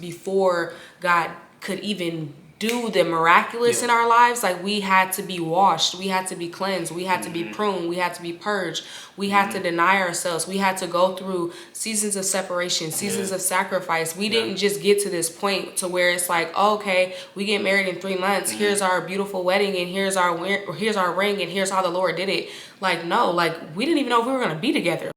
before God could even do the miraculous in our lives. Like, we had to be washed, we had to be cleansed, we had to be pruned, we had to be purged, we had to deny ourselves, we had to go through seasons of separation, seasons of sacrifice. We didn't just get to this point to where it's like, oh, okay, we get married in 3 months, here's our beautiful wedding, and here's our ring, and here's how the Lord did it. Like, no, like, we didn't even know if we were going to be together.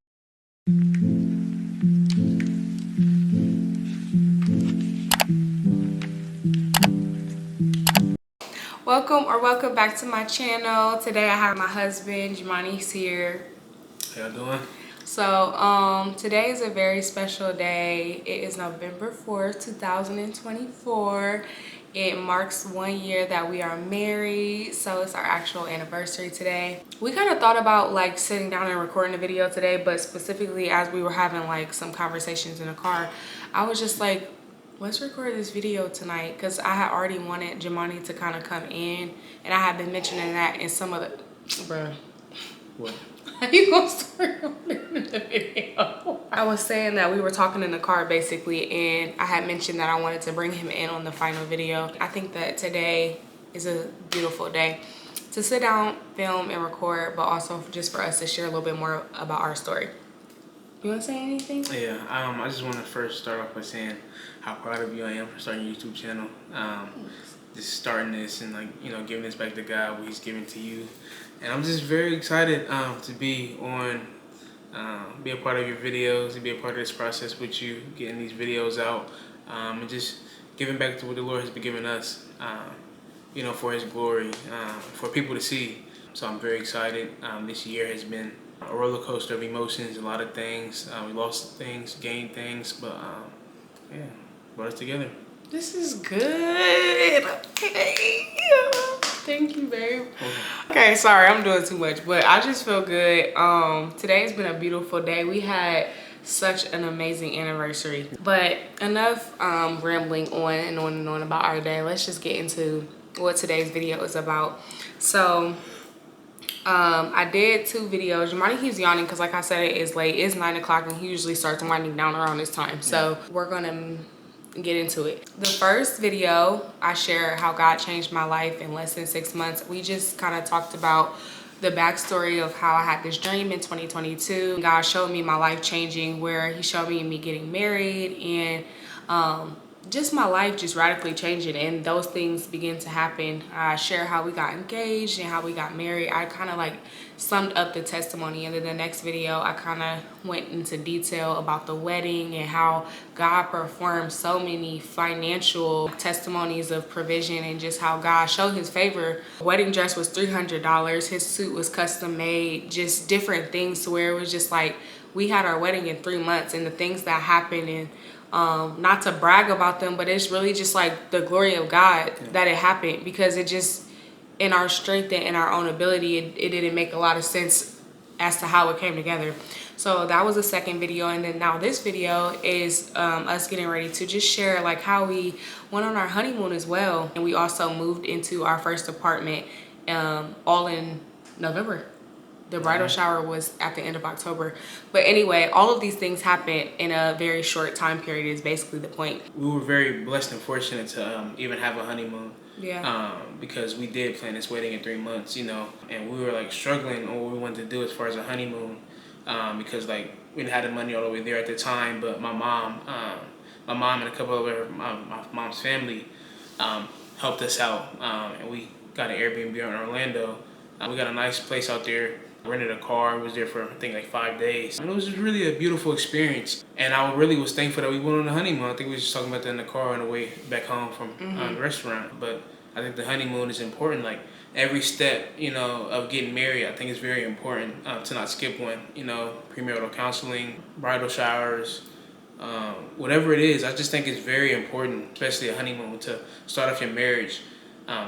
Welcome back to my channel. Today I have my husband Jimani's here. How y'all doing? So today is a very special day. It is November 4th, 2024. It marks 1 year that we are married, so it's our actual anniversary today. We kind of thought about like sitting down and recording a video today, but specifically as we were having like some conversations in the car, I was just like, let's record this video tonight, because I had already wanted Jimani to kind of come in, and I had been mentioning that in some of the... Bruh. What? How you gonna start in the video? I was saying that we were talking in the car basically, and I had mentioned that I wanted to bring him in on the final video. I think that today is a beautiful day to sit down, film, and record, but also just for us to share a little bit more about our story. You want to say anything? Yeah, I just want to first start off by saying how proud of you I am for starting your YouTube channel. Just starting this and, like, you know, giving this back to God, what He's given to you. And I'm just very excited to be on, be a part of your videos and be a part of this process with you, getting these videos out, and just giving back to what the Lord has been giving us, you know, for His glory, for people to see. So I'm very excited. This year has been a roller coaster of emotions, a lot of things. We lost things, gained things, but yeah, brought us together. This is good. Okay. Thank you, babe. Okay, sorry, I'm doing too much, but I just feel good. Today's been a beautiful day. We had such an amazing anniversary. But enough rambling on and on and on about our day. Let's just get into what today's video is about. So I did 2 videos. Jimani keeps yawning because, like I said, it is late. It's 9 o'clock, and he usually starts winding down around this time. So we're gonna get into it. The first video, I share how God changed my life in less than 6 months. We just kind of talked about the backstory of how I had this dream in 2022. God showed me my life changing, where He showed me getting married, and just my life just radically changing, and those things begin to happen. I share how we got engaged and how we got married. I kind of like summed up the testimony, and then the next video I kind of went into detail about the wedding and how God performed so many financial testimonies of provision, and just how God showed His favor. The wedding dress was $300. His suit was custom made, just different things to where it was just like we had our wedding in 3 months, and the things that happened, and not to brag about them, but it's really just like the glory of God that it happened, because it just, in our strength and in our own ability, it didn't make a lot of sense as to how it came together. So that was the second video, and then now this video is us getting ready to just share like how we went on our honeymoon as well, and we also moved into our first apartment all in November. The bridal shower was at the end of October. But anyway, all of these things happened in a very short time period is basically the point. We were very blessed and fortunate to even have a honeymoon. Yeah. Because we did plan this wedding in 3 months, you know, and we were like struggling on what we wanted to do as far as a honeymoon, because like we didn't have the money all the way there at the time. But my mom and a couple of my mom's family helped us out, and we got an Airbnb in Orlando. We got a nice place out there. Rented a car, was there for I think like 5 days. And it was just really a beautiful experience. And I really was thankful that we went on the honeymoon. I think we were just talking about that in the car on the way back home from the restaurant. But I think the honeymoon is important. Like every step, you know, of getting married, I think is very important to not skip one. You know, premarital counseling, bridal showers, whatever it is. I just think it's very important, especially a honeymoon, to start off your marriage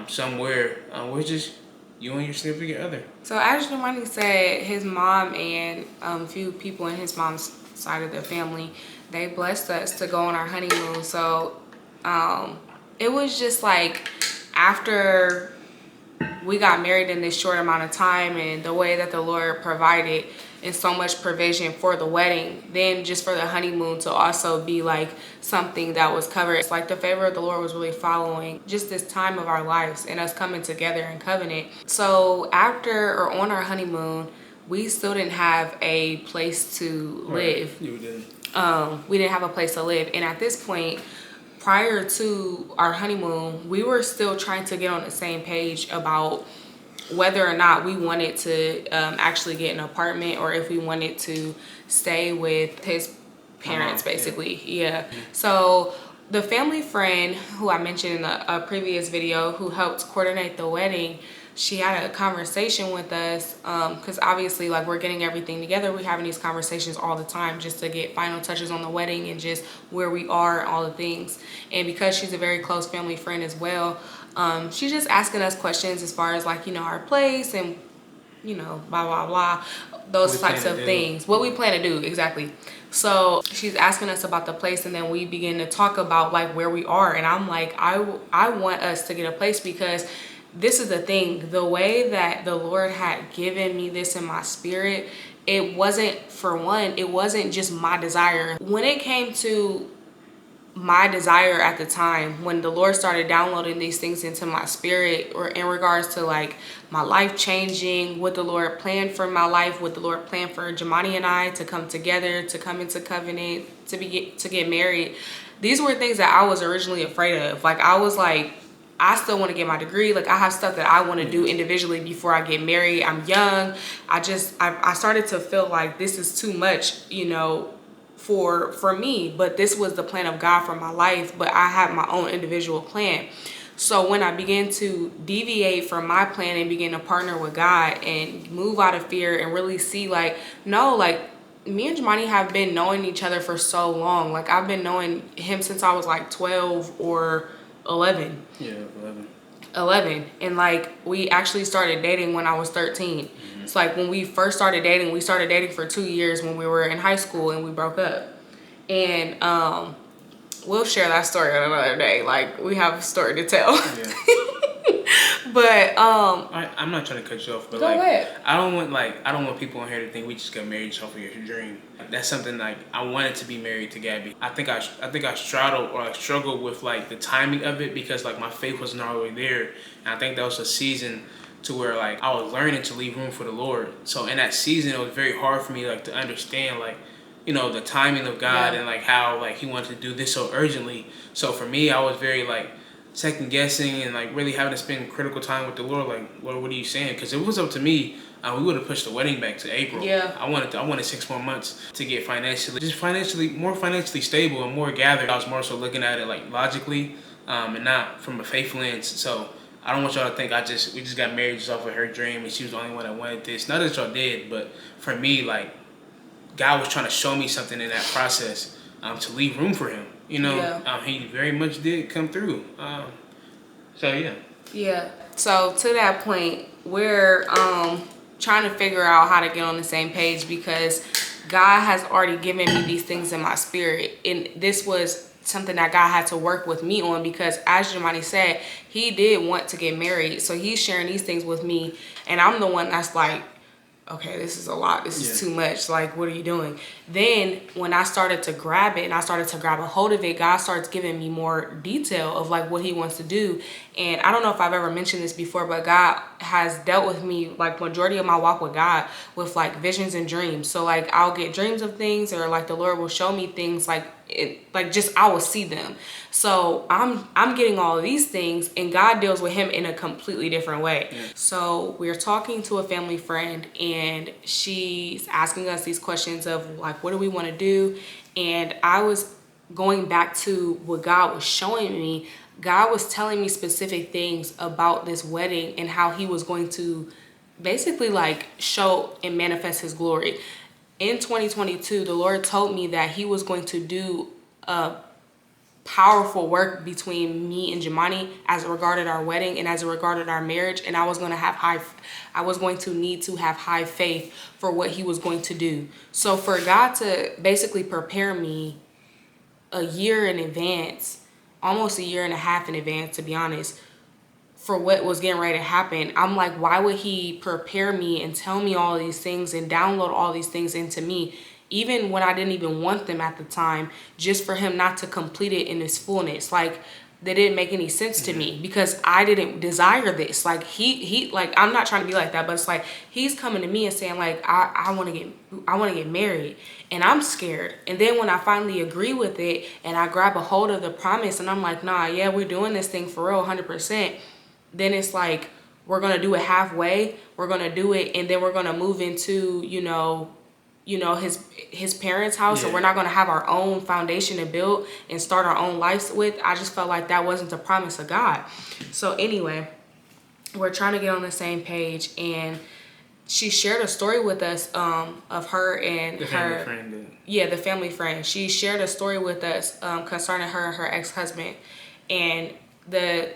somewhere where just you and your significant other. So as Jimani said, his mom and a few people in his mom's side of the family, they blessed us to go on our honeymoon. So it was just like after we got married in this short amount of time, and the way that the Lord provided and so much provision for the wedding, then just for the honeymoon to also be like something that was covered. It's like the favor of the Lord was really following just this time of our lives and us coming together in covenant. So after or on our honeymoon, we still didn't have a place to live. You didn't. We didn't have a place to live. And at this point, prior to our honeymoon, we were still trying to get on the same page about whether or not we wanted to actually get an apartment, or if we wanted to stay with his parents, basically. Yeah. So the family friend who I mentioned in a previous video, who helped coordinate the wedding, she had a conversation with us, because obviously, like, we're getting everything together. We're having these conversations all the time just to get final touches on the wedding and just where we are, all the things. And because she's a very close family friend as well, she's just asking us questions as far as, like, you know, our place and, you know, blah, blah, blah, those types of things. What we plan to do, exactly. So she's asking us about the place, and then we begin to talk about, like, where we are. And I'm like, I want us to get a place, because this is the thing, the way that the Lord had given me this in my spirit, it wasn't, for one, it wasn't just my desire. When it came to my desire at the time, when the Lord started downloading these things into my spirit, or in regards to like my life changing, what the Lord planned for my life, what the Lord planned for Jamani and I to come together, to come into covenant, to get married, these were things that I was originally afraid of. Like, I was like, I still want to get my degree. Like, I have stuff that I want to do individually before I get married. I'm young. I started to feel like this is too much, you know, for me. But this was the plan of God for my life. But I have my own individual plan. So when I began to deviate from my plan and begin to partner with God and move out of fear and really see, like, no, like, me and Jamani have been knowing each other for so long. Like, I've been knowing him since I was like 12 or 11. Yeah, 11. And like, we actually started dating when I was 13. It's like, when we first started dating, we started dating for 2 years when we were in high school, and we broke up. And we'll share that story on another day. Like, we have a story to tell. Yeah. But I'm not trying to cut you off, but go like, ahead. I don't want people on here to think we just got married just off of your dream. That's something, like, I wanted to be married to Gabby. I think I struggled with like the timing of it, because like my faith wasn't all the way there, and I think that was a season to where like I was learning to leave room for the Lord. So in that season, it was very hard for me like to understand, like, you know, the timing of God, and like how like He wanted to do this so urgently. So for me, I was very like second guessing and like really having to spend critical time with the Lord. Like, Lord, what are you saying? Because if it was up to me, we would have pushed the wedding back to April. Yeah. I wanted 6 more months to get more financially stable and more gathered. I was more so looking at it like logically, and not from a faith lens. So I don't want y'all to think we just got married just off of her dream and she was the only one that wanted this. Not that y'all did, but for me, like, God was trying to show me something in that process, to leave room for Him. You know, He very much did come through. So yeah. Yeah. So to that point, we're trying to figure out how to get on the same page, because God has already given me these things in my spirit, and this was something that God had to work with me on, because as Jamani said, he did want to get married. So he's sharing these things with me, and I'm the one that's like, okay, this is a lot. This is too much. Like, what are you doing? Then when I started to grab it and I started to grab a hold of it, God starts giving me more detail of like what He wants to do. And I don't know if I've ever mentioned this before, but God has dealt with me, like, majority of my walk with God, with like visions and dreams. So like, I'll get dreams of things, or like the Lord will show me things, like I will see them. So I'm getting all of these things, and God deals with him in a completely different way. So we're talking to a family friend, and she's asking us these questions of like, what do we want to do? And I was going back to what God was showing me. God was telling me specific things about this wedding and how He was going to basically like show and manifest His glory. In 2022, the Lord told me that He was going to do a powerful work between me and Jamani as it regarded our wedding and as it regarded our marriage. And I was going to need to have high faith for what He was going to do. So for God to basically prepare me a year in advance, almost a year and a half in advance, to be honest, for what was getting ready to happen. I'm like, why would he prepare me and tell me all these things and download all these things into me, even when I didn't even want them at the time, just for him not to complete it in its fullness? Like, that didn't make any sense to me, because I didn't desire this. Like, he like, I'm not trying to be like that, but it's like he's coming to me and saying like, I want to get married, and I'm scared. And then when I finally agree with it and I grab a hold of the promise and I'm like, nah, yeah, we're doing this thing for real 100%, then it's like, we're gonna do it halfway, we're gonna do it, and then we're gonna move into, his parents' house, so we're not going to have our own foundation to build and start our own lives with. I just felt like that wasn't the promise of God. So anyway, we're trying to get on the same page, and she shared a story with us of her and the family friend. Yeah, the family friend. She shared a story with us concerning her and her ex-husband. And the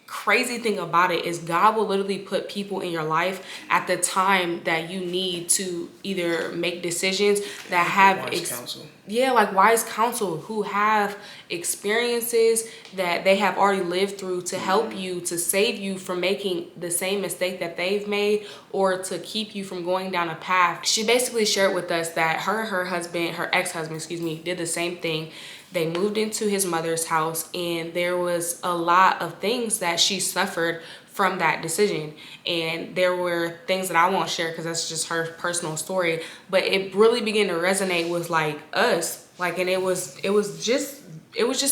crazy thing about it is God will literally put people in your life at the time that you need to either make decisions that have wise counsel. Like wise counsel, who have experiences that they have already lived through to help you, to save you from making the same mistake that they've made, or to keep you from going down a path. She basically shared with us that her ex-husband, did the same thing. They moved into his mother's house, and there was a lot of things that she suffered from that decision. And there were things that I won't share because that's just her personal story, but it really began to resonate with like us. Like, and it was just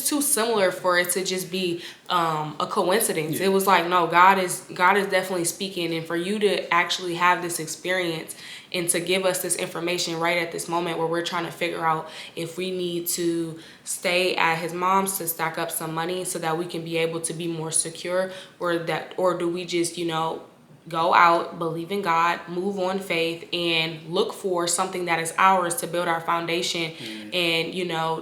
too similar for it to just be a coincidence. It was like, no, God is definitely speaking. And for you to actually have this experience and to give us this information right at this moment where we're trying to figure out if we need to stay at his mom's to stack up some money so that we can be able to be more secure, or do we just, go out, believe in God, move on faith, and look for something that is ours to build our foundation and,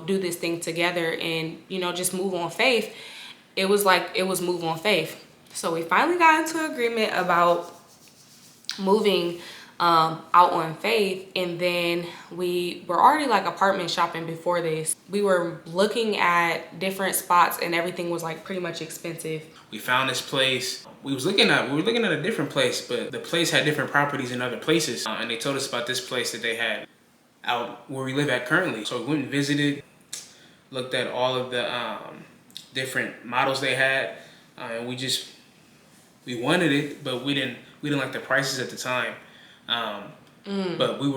do this thing together and, just move on faith. It was move on faith. So we finally got into agreement about moving out on faith, and then we were already like apartment shopping before this. We were looking at different spots, and everything was like pretty much expensive. We found this place. We were looking at a different place, but the place had different properties in other places, and they told us about this place that they had out where we live at currently. So we went and visited, looked at all of the different models they had, and we wanted it, but we didn't like the prices at the time. But we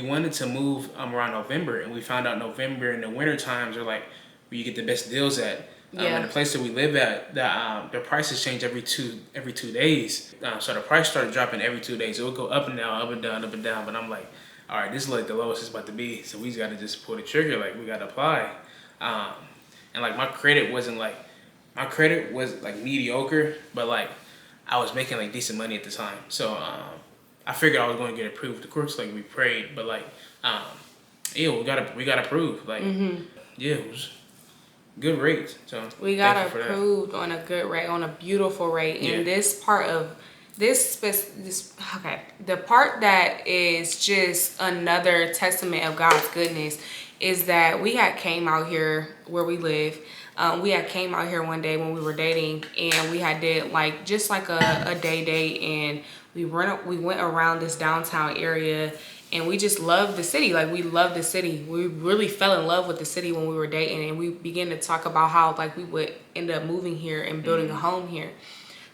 wanted to move around November, and we found out November in the winter times are like where you get the best deals at. And the place that we live at, the prices change every two days. So the price started dropping every 2 days. It would go up and down, up and down, up and down. But I'm like, all right, this is like the lowest it's about to be. So we just got to just pull the trigger. Like, we got to apply. And like my credit was like mediocre, but like I was making like decent money at the time. So I figured I was going to get approved. Of course, like we prayed, but like, we got approved. Like, it was good rate. So we got approved on a good rate, on a beautiful rate. And this part of the part that is just another testament of God's goodness is that we had came out here where we live. We had came out here one day when we were dating, and we had did like just like a day date, and we went around this downtown area, and we just loved the city. Like, we loved the city. We really fell in love with the city when we were dating, and we began to talk about how like we would end up moving here and building a home here.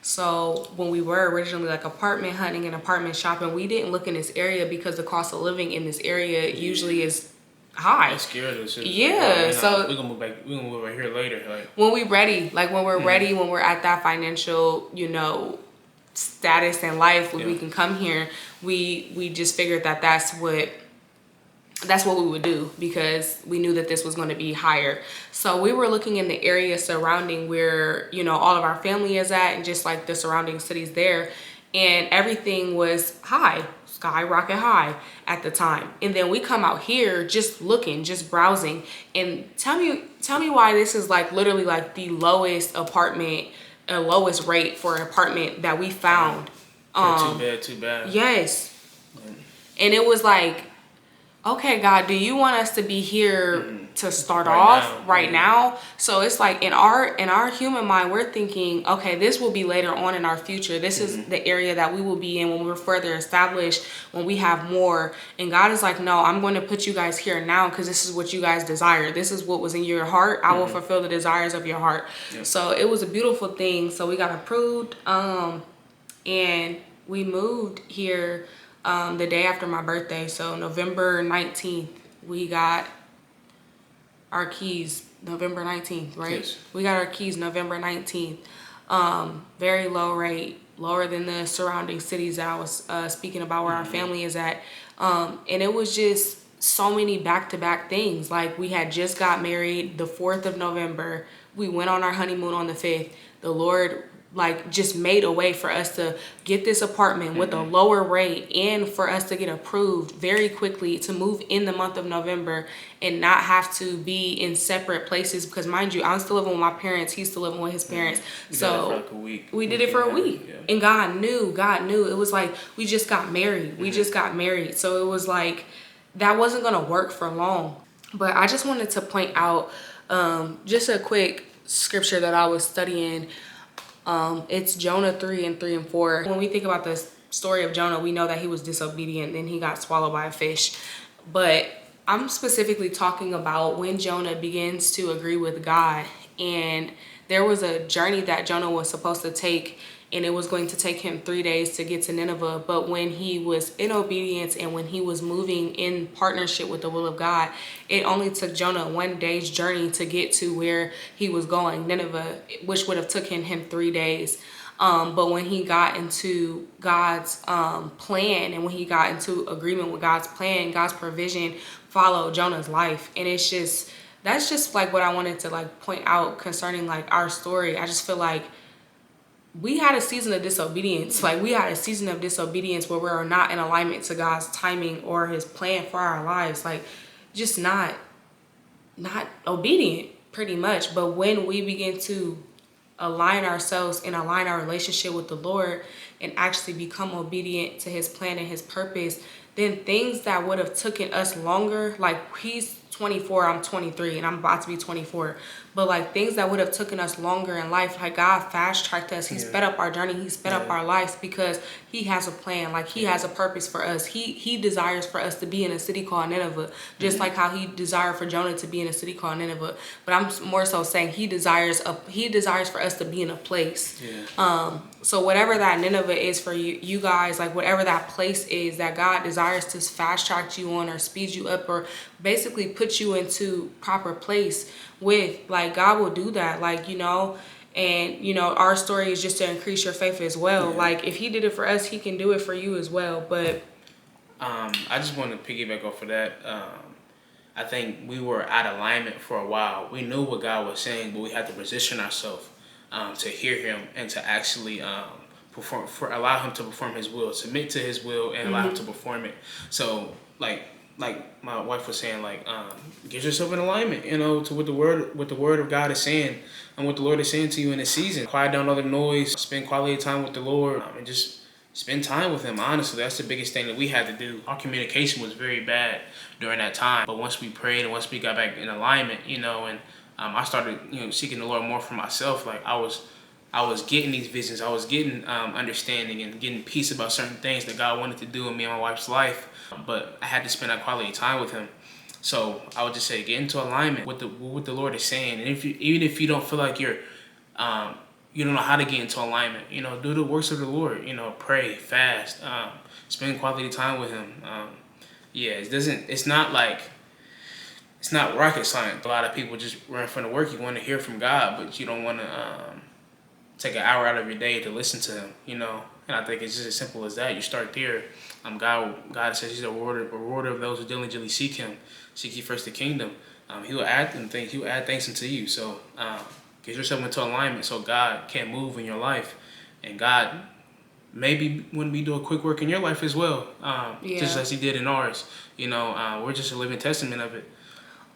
So when we were originally like apartment hunting and apartment shopping, we didn't look in this area because the cost of living in this area usually is high. That's scary. So we're gonna move back. We're gonna move over here later. Like, when we're ready, when we're at that financial, status in life where we can come here, we just figured that that's what we would do, because we knew that this was going to be higher. So we were looking in the area surrounding where all of our family is at, and just like the surrounding cities there, and everything was high, skyrocket high at the time. And then we come out here just looking, just browsing, and tell me why this is like literally like the lowest lowest rate for an apartment that we found. too bad. Yes. And it was like, okay, God, do you want us to be here to start Right off now. right now? So it's like in our human mind, we're thinking, okay, this will be later on in our future. This is the area that we will be in when we're further established, when we have more. And God is like, no, I'm going to put you guys here now because this is what you guys desire. This is what was in your heart. I will fulfill the desires of your heart. Yep. So it was a beautiful thing. So we got approved, and we moved here the day after my birthday. So November 19th, we got our keys. November 19th, right? Yes. We got our keys November 19th. Very low rate, lower than the surrounding cities that I was speaking about where our family is at. And it was just so many back-to-back things. Like, we had just got married the 4th of November. We went on our honeymoon on the 5th. The Lord like just made a way for us to get this apartment with a lower rate and for us to get approved very quickly to move in the month of November and not have to be in separate places, because mind you, I'm still living with my parents, he's still living with his parents. So we did it for a week. And God knew it was like we just got married. So it was like that wasn't gonna work for long. But I just wanted to point out just a quick scripture that I was studying. It's Jonah 3:3-4. When we think about the story of Jonah, we know that he was disobedient and he got swallowed by a fish. But I'm specifically talking about when Jonah begins to agree with God. And there was a journey that Jonah was supposed to take, and it was going to take him 3 days to get to Nineveh. But when he was in obedience and when he was moving in partnership with the will of God, it only took Jonah 1 day's journey to get to where he was going, Nineveh, which would have taken him 3 days. But when he got into God's plan, and when he got into agreement with God's plan, God's provision followed Jonah's life. And that's just like what I wanted to like point out concerning like our story. I just feel like we had a season of disobedience. Like, we had a season of disobedience where we were not in alignment to God's timing or his plan for our lives. Like, just not obedient pretty much. But when we begin to align ourselves and align our relationship with the Lord and actually become obedient to his plan and his purpose, then things that would have taken us longer, like he's 24, I'm 23, and I'm about to be 24. But like things that would have taken us longer in life, like God fast tracked us. He sped up our journey. He sped up our lives because he has a plan. Like he has a purpose for us. He desires for us to be in a city called Nineveh, just like how he desired for Jonah to be in a city called Nineveh. But I'm more so saying he desires for us to be in a place. So whatever that Nineveh is for you guys, like whatever that place is that God desires to fast track you on or speed you up or basically put you into proper place with, like God will do that, like, you know. And you know, our story is just to increase your faith as well. Like if he did it for us, he can do it for you as well. But I just want to piggyback off of that. I think we were out of alignment for a while. We knew what God was saying, but we had to position ourselves to hear him and to actually allow him to perform his will, submit to his will, and allow him to perform it. So like my wife was saying, like get yourself in alignment, you know, to what the word of God is saying and what the Lord is saying to you in this season. Quiet down all the noise, spend quality time with the Lord, and just spend time with him. Honestly, that's the biggest thing that we had to do. Our communication was very bad during that time, but once we prayed and once we got back in alignment, you know, and I started, you know, seeking the Lord more for myself. Like I was getting these visions. I was getting understanding and getting peace about certain things that God wanted to do in me and my wife's life. But I had to spend that quality time with him. So I would just say, get into alignment with what the Lord is saying. And even if you don't feel like you don't know how to get into alignment, you know, do the works of the Lord. You know, pray, fast, spend quality time with him. It's not rocket science. A lot of people just run from the work. You want to hear from God, but you don't want to take an hour out of your day to listen to him, you know. And I think it's just as simple as that. You start there. God says he's a rewarder of those who diligently seek him. Seek ye first the kingdom. He will add things. He will add things unto you. So get yourself into alignment so God can move in your life, and God maybe when we do a quick work in your life as well, just as he did in ours. You know, we're just a living testament of it.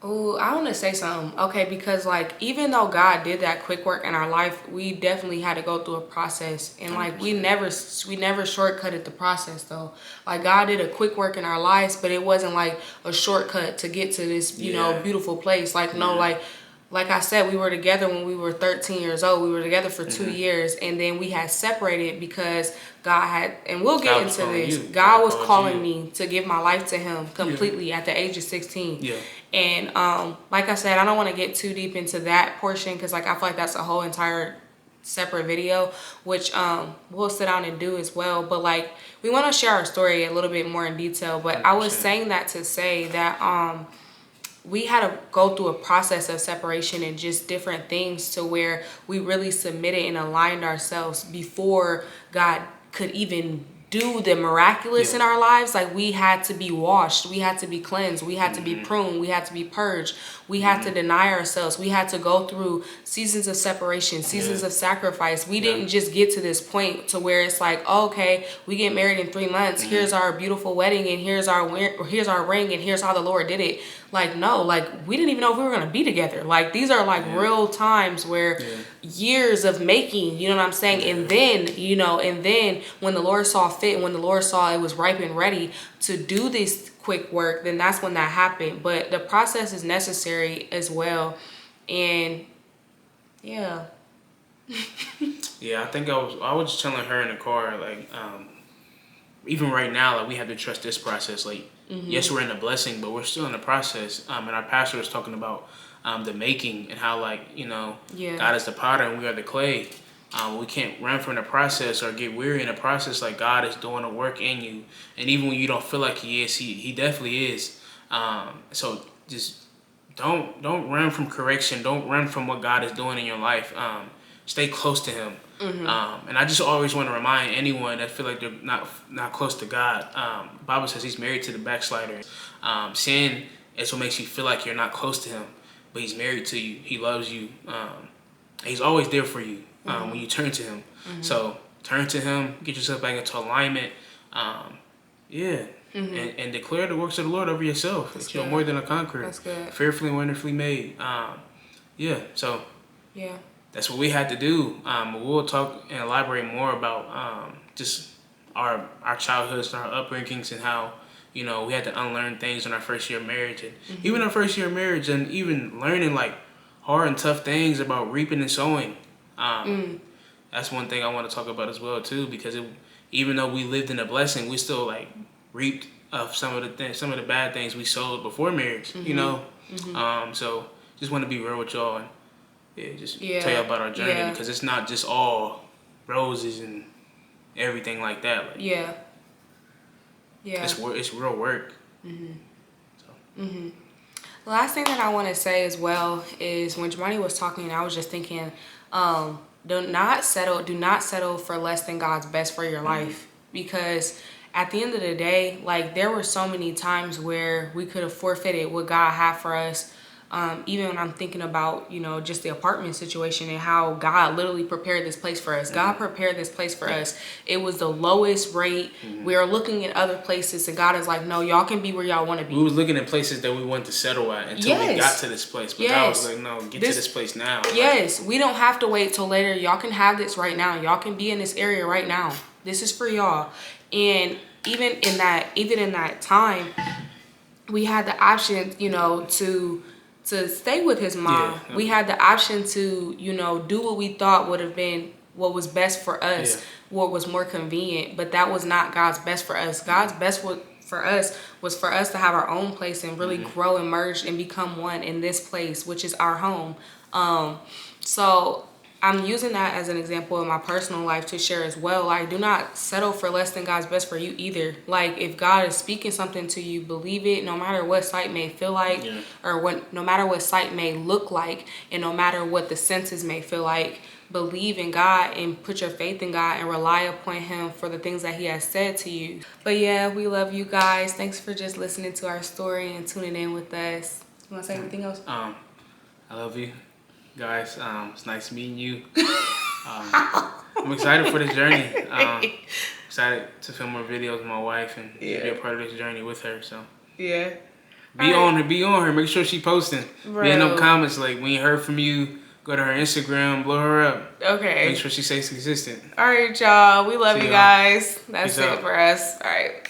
Oh, I want to say something. Okay, because like even though God did that quick work in our life, we definitely had to go through a process, and like 100%. we never shortcutted the process though. Like God did a quick work in our lives, but it wasn't like a shortcut to get to this, you know, Yeah. beautiful place. Like no, Yeah. like I said, we were together when we were 13 years old. We were together for 2 years, and then we had separated because God had, and we'll get God was into calling this. you. God was called calling you. me to give my life to Him Yeah. completely at the age of 16. Yeah. And like I said, I don't want to get too deep into that portion because like I feel like that's a whole entire separate video, which we'll sit down and do as well. But like we want to share our story a little bit more in detail. But I was 100%. saying that to say that we had to go through a process of separation and just different things to where we really submitted and aligned ourselves before God could even do the miraculous in our lives. Like we had to be washed, we had to be cleansed, we had to be pruned, we had to be purged, we had to deny ourselves, we had to go through seasons of separation, seasons of sacrifice. We didn't just get to this point to where it's like, oh, okay, we get married in 3 months, here's our beautiful wedding, and here's our ring, and here's how the Lord did it. Like no, like we didn't even know if we were gonna be together. Like these are like real times where years of making, you know what I'm saying? And then, you know, and then when the Lord saw fit, when the Lord saw it was ripe and ready to do this quick work, then that's when that happened. But the process is necessary as well. And yeah. Yeah, I think I was just telling her in the car, like, even right now, like we have to trust this process. Like, yes, we're in a blessing, but we're still in the process. And our pastor was talking about the making and how, like, you know, God is the potter and we are the clay. We can't run from the process or get weary in the process. Like God is doing a work in you, and even when you don't feel like He is, He definitely is. So just don't run from correction. Don't run from what God is doing in your life. Stay close to Him. And I just always want to remind anyone that feel like they're not close to God. The Bible says He's married to the backslider. Sin is what makes you feel like you're not close to Him, but He's married to you. He loves you. He's always there for you when you turn to Him. So turn to Him, get yourself back into alignment. And declare the works of the Lord over yourself. That you're more than a conqueror. That's good. Fearfully and wonderfully made. So Yeah. that's what we had to do. We'll talk and elaborate more about just our childhoods and our upbringings and how, you know, we had to unlearn things in our first year of marriage, and even our first year of marriage, and even learning like hard and tough things about reaping and sowing. That's one thing I want to talk about as well too, because even though we lived in a blessing, we still like reaped of some of the bad things we sowed before marriage. You know, so just want to be real with y'all and tell you about our journey, because it's not just all roses and everything like that. Like, it's real work. The last thing that I want to say as well is when Jamani was talking, I was just thinking, do not settle for less than God's best for your life, because at the end of the day, like there were so many times where we could have forfeited what God had for us. Even when I'm thinking about, you know, just the apartment situation and how God literally prepared this place for us. God prepared this place for us. It was the lowest rate. We are looking at other places, and God is like, no, y'all can be where y'all want to be. We was looking at places that we wanted to settle at until we got to this place. But God was like, no, get to this place now. Yes, we don't have to wait till later. Y'all can have this right now. Y'all can be in this area right now. This is for y'all. And even in that time, we had the option, you know, to stay with his mom. We had the option to, you know, do what we thought would have been what was best for us, what was more convenient, but that was not God's best for us. God's best for us was for us to have our own place and really grow and merge and become one in this place, which is our home. So I'm using that as an example in my personal life to share as well. Like, do not settle for less than God's best for you either. Like, if God is speaking something to you, believe it, no matter what sight may feel like, or no matter what sight may look like, and no matter what the senses may feel like. Believe in God and put your faith in God and rely upon Him for the things that He has said to you. But yeah, we love you guys. Thanks for just listening to our story and tuning in with us. You want to say anything else? I love you guys. It's nice meeting you. I'm excited for this journey. Excited to film more videos with my wife and be a part of this journey with her. So yeah. Be on her. Make sure she posting. Be in them comments like, we ain't heard from you. Go to her Instagram, blow her up. Okay. Make sure she stays consistent. All right, y'all. We love you guys. That's it for us. All right.